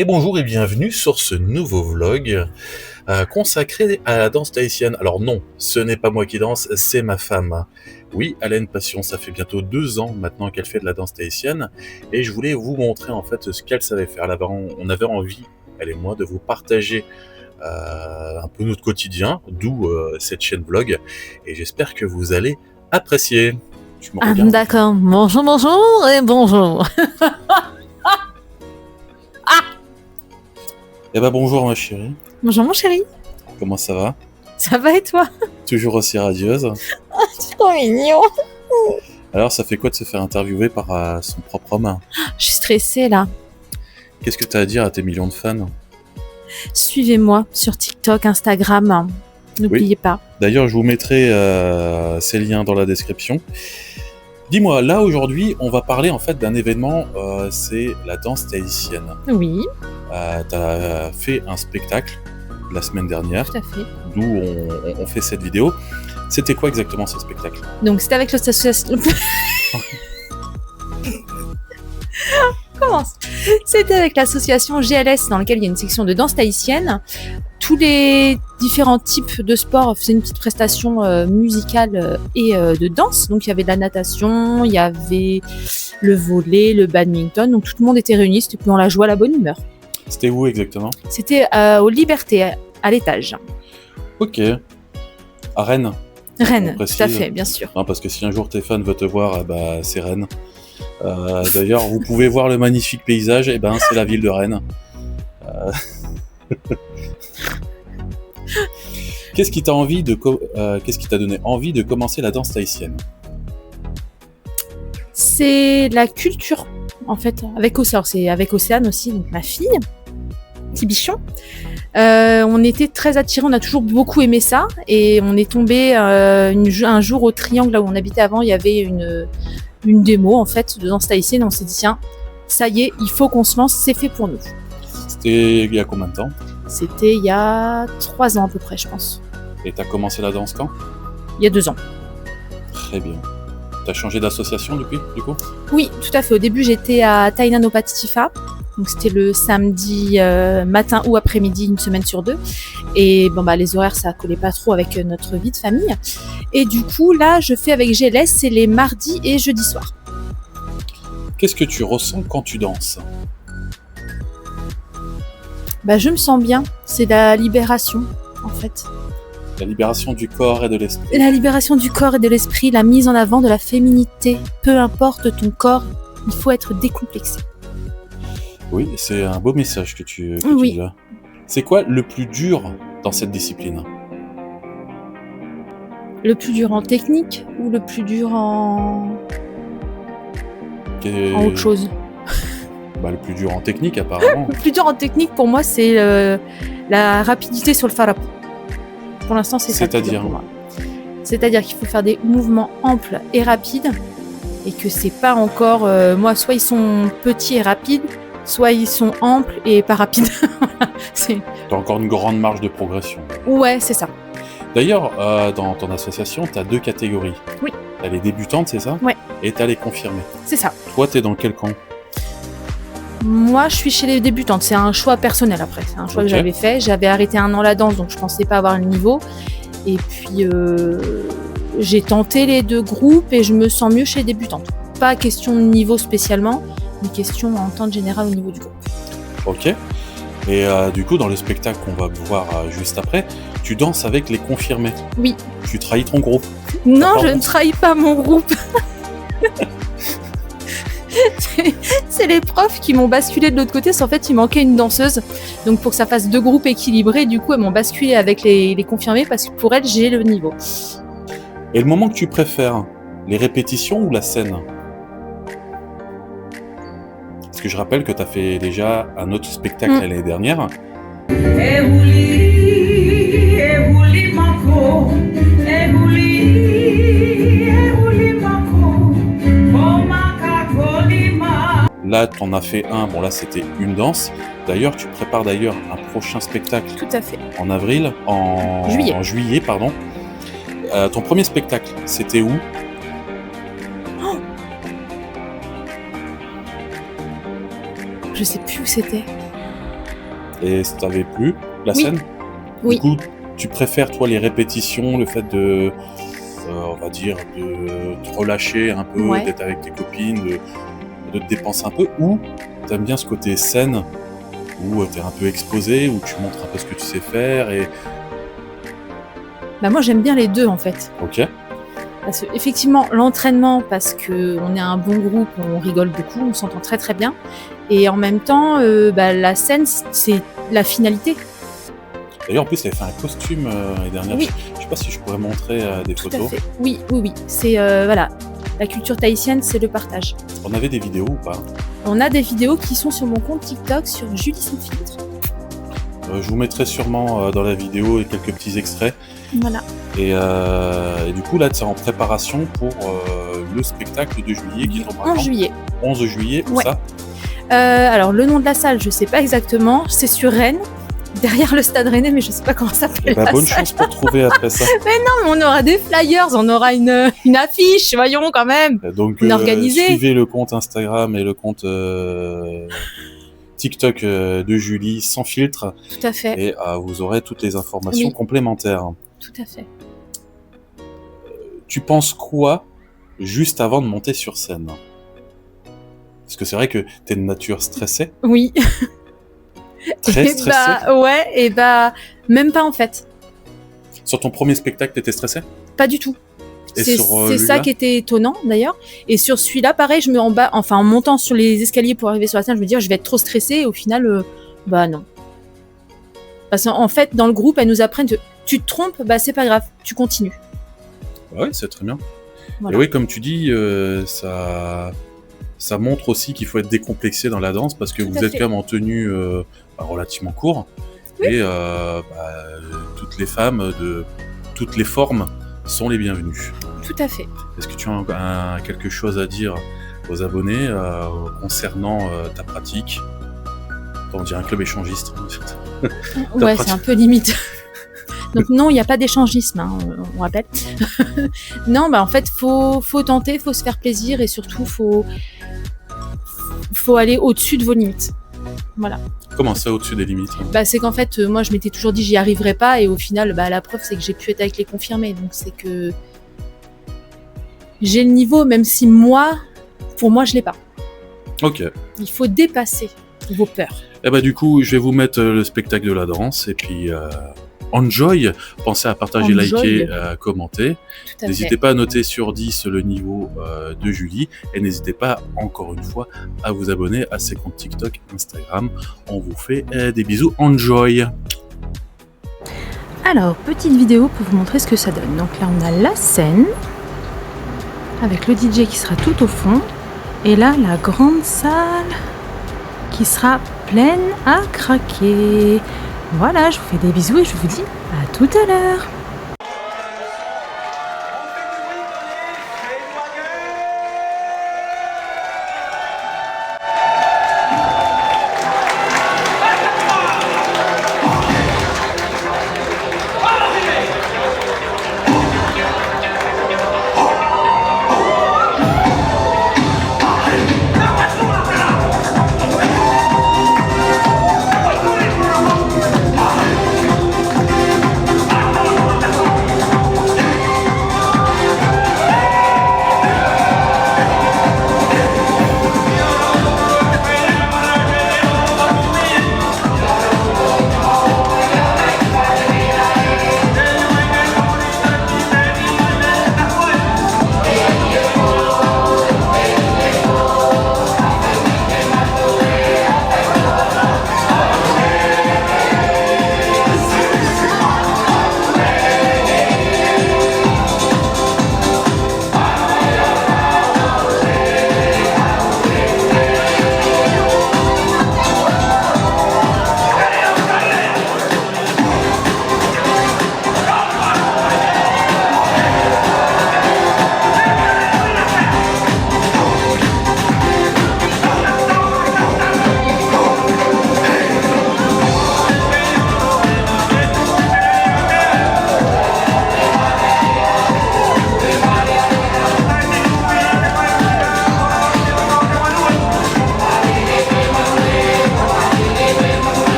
Et bonjour et bienvenue sur ce nouveau vlog consacré à la danse tahitienne. Alors non, ce n'est pas moi qui danse, c'est ma femme. Oui, Alain Passion, ça fait bientôt 2 ans maintenant qu'elle fait de la danse tahitienne et je voulais vous montrer en fait ce qu'elle savait faire. On avait envie, elle et moi, de vous partager un peu notre quotidien, d'où cette chaîne vlog, et j'espère que vous allez apprécier. Tu me regardes ? D'accord, bonjour et bonjour. Eh ben bonjour ma chérie, Bonjour mon chéri, comment ça va ? ça va et toi? Toujours aussi radieuse. C'est trop mignon. Alors ça fait quoi de se faire interviewer par son propre homme ? Je suis stressée là. Qu'est-ce que tu as à dire à tes millions de fans ? Suivez-moi sur TikTok, Instagram. N'oubliez pas. D'ailleurs je vous mettrai ces liens dans la description. Dis-moi, là aujourd'hui on va parler en fait d'un événement, c'est la danse tahitienne. Oui, Tu as fait un spectacle la semaine dernière, tout à fait. d'où on fait cette vidéo. C'était quoi exactement ce spectacle ? Donc c'était avec l'association. Commence. C'était avec l'association GLS dans laquelle il y a une section de danse tahitienne. Tous les différents types de sports faisaient une petite prestation musicale et de danse. Donc il y avait de la natation, il y avait le volley, le badminton. Donc tout le monde était réuni, c'était dans la joie, la bonne humeur. C'était où exactement ? C'était aux Libertés, à l'étage. Ok. À Rennes ? Rennes, On précise. tout à fait, bien sûr. Non, parce que si un jour tes fans veulent te voir, c'est Rennes. D'ailleurs, vous pouvez voir le magnifique paysage, c'est la ville de Rennes. Qu'est-ce qui t'a donné envie de commencer la danse tahitienne ? C'est la culture, en fait, avec Océane. C'est avec Océane aussi, donc ma fille, petit bichon. On était très attirés, on a toujours beaucoup aimé ça. Et on est tombé un jour au Triangle, là où on habitait avant, il y avait une démo, en fait, de danse tahitienne. On s'est dit, tiens, ça y est, il faut qu'on se lance, c'est fait pour nous. C'était il y a combien de temps ? C'était il y a 3 ans à peu près, je pense. Et t'as commencé la danse quand ? Il y a 2 ans. Très bien. T'as changé d'association depuis, du coup ? Oui, tout à fait. Au début, j'étais à Tainano Patitifa. Donc, c'était le samedi matin ou après-midi, une semaine sur 2. Et les horaires, ça collait pas trop avec notre vie de famille. Et du coup, là, je fais avec GLS, c'est les mardis et jeudis soirs. Qu'est-ce que tu ressens quand tu danses ? Je me sens bien. C'est la libération, en fait. La libération du corps et de l'esprit. La libération du corps et de l'esprit, la mise en avant de la féminité. Peu importe ton corps, il faut être décomplexé. Oui, c'est un beau message que tu Oui. dis là. C'est quoi le plus dur dans cette discipline ? Le plus dur en technique ou le plus dur en autre chose ? Le plus dur en technique, apparemment. Le plus dur en technique pour moi, c'est la rapidité sur le farap. Pour l'instant, c'est ça. C'est-à-dire pour moi. C'est-à-dire qu'il faut faire des mouvements amples et rapides et que c'est pas encore. Moi, soit ils sont petits et rapides, soit ils sont amples et pas rapides. T'as encore une grande marge de progression. Ouais, c'est ça. D'ailleurs, dans ton association, t'as 2 catégories. Oui. T'as les débutantes, c'est ça ? Ouais. Et t'as les confirmées. C'est ça. Toi, t'es dans quel camp ? Moi, je suis chez les débutantes. C'est un choix personnel après. C'est un choix que j'avais fait. J'avais arrêté 1 an la danse, donc je pensais pas avoir le niveau. Et puis, j'ai tenté les 2 groupes et je me sens mieux chez les débutantes. Pas question de niveau spécialement, mais question en temps général au niveau du groupe. Ok. Et du coup, dans le spectacle qu'on va voir juste après, tu danses avec les confirmés. Oui. Tu trahis ton groupe. Non, je ne trahis pas mon groupe. C'est les profs qui m'ont basculé de l'autre côté. En fait, il manquait une danseuse. Donc, pour que ça fasse 2 groupes équilibrés, du coup, elles m'ont basculé avec les confirmés parce que pour elles, j'ai le niveau. Et le moment que tu préfères, les répétitions ou la scène ? Parce que je rappelle que tu as fait déjà un autre spectacle l'année dernière. Là, tu en as fait un, là c'était une danse. D'ailleurs, tu prépares un prochain spectacle. Tout à fait. En avril, en juillet, pardon. Ton premier spectacle, c'était où ? Je sais plus où c'était. Et ça t'avait plu, la Oui. scène? Oui. Du coup, tu préfères, toi, les répétitions, le fait de, on va dire, de te relâcher un peu, Ouais. d'être avec tes copines, de te dépenser un peu, ou t'aimes bien ce côté scène, où t'es un peu exposé, où tu montres un peu ce que tu sais faire et Bah, moi, j'aime bien les 2 en fait. OK. Parce qu'effectivement, l'entraînement, parce qu'on est un bon groupe, on rigole beaucoup, on s'entend très, très bien et en même temps, bah, la scène, c'est la finalité. D'ailleurs, en plus, elle avait fait un costume, l'année dernière. Oui. Je sais pas si je pourrais montrer, des Tout à photos. fait. Oui, oui, oui. C'est, voilà, la culture tahitienne, c'est le partage. On avait des vidéos ou pas? On a des vidéos qui sont sur mon compte TikTok sur Julie sans filtre. Je vous mettrai sûrement, dans la vidéo quelques petits extraits Voilà. et du coup, là, tu es en préparation pour, le spectacle de juillet qui tombera 11 quand? juillet. 11 juillet, où Ouais. ça? Alors le nom de la salle, je sais pas exactement, c'est sur Rennes, derrière le Stade Rennais, mais je sais pas comment ça Eh s'appelle bah, la bonne salle. chance pour trouver après ça. Non, mais on aura des flyers, on aura une affiche, voyons quand même. Donc, On est organisé. suivez le compte Instagram et le compte, TikTok, de Julie sans filtre Tout à fait, et vous aurez toutes les informations Oui. complémentaires. tout à fait. Tu penses quoi juste avant de monter sur scène? Parce que c'est vrai que tu es de nature stressée, Oui. très Et stressée. bah ouais, et bah même pas en fait, Sur ton premier spectacle, tu étais stressée? pas du tout. Et C'est sur, c'est ça celui-là? qui était étonnant d'ailleurs. Et sur celui-là, pareil, je me en montant sur les escaliers pour arriver sur la scène, je me dis je vais être trop stressée. Et au final, bah non. Parce qu'en fait, dans le groupe, elles nous apprennent que tu te trompes, bah c'est pas grave, tu continues. Bah ouais, c'est très bien. Voilà. Et oui, comme tu dis, ça montre aussi qu'il faut être décomplexé dans la danse parce que Tout vous à êtes fait. quand même en tenue relativement court. Oui. Et toutes les femmes de toutes les formes sont les bienvenues. Tout à fait. Est-ce que tu as quelque chose à dire aux abonnés concernant ta pratique? On dirait un club échangiste. Ouais, pratique. c'est un peu limite. Donc non, il n'y a pas d'échangisme, hein, on rappelle. Non, bah en fait, faut tenter, faut se faire plaisir et surtout, faut aller au-dessus de vos limites. Voilà. Comment ça, au-dessus des limites? Bah, c'est qu'en fait, moi, je m'étais toujours dit j'y arriverai pas et au final, bah, la preuve, c'est que j'ai pu être avec les confirmés. Donc c'est que j'ai le niveau, même si moi, pour moi, je l'ai pas. Ok. Il faut dépasser vos peurs. Et bah du coup, je vais vous mettre le spectacle de la danse et puis enjoy. Pensez à partager, Enjoy. liker, commenter. Tout à N'hésitez fait. pas à noter sur 10 le niveau de Julie et n'hésitez pas, encore une fois, à vous abonner à ses comptes TikTok, Instagram. On vous fait des bisous. Enjoy. Alors, petite vidéo pour vous montrer ce que ça donne. Donc là, on a la scène avec le DJ qui sera tout au fond. Et là, la grande salle qui sera pleine à craquer. Voilà, je vous fais des bisous et je vous dis à tout à l'heure.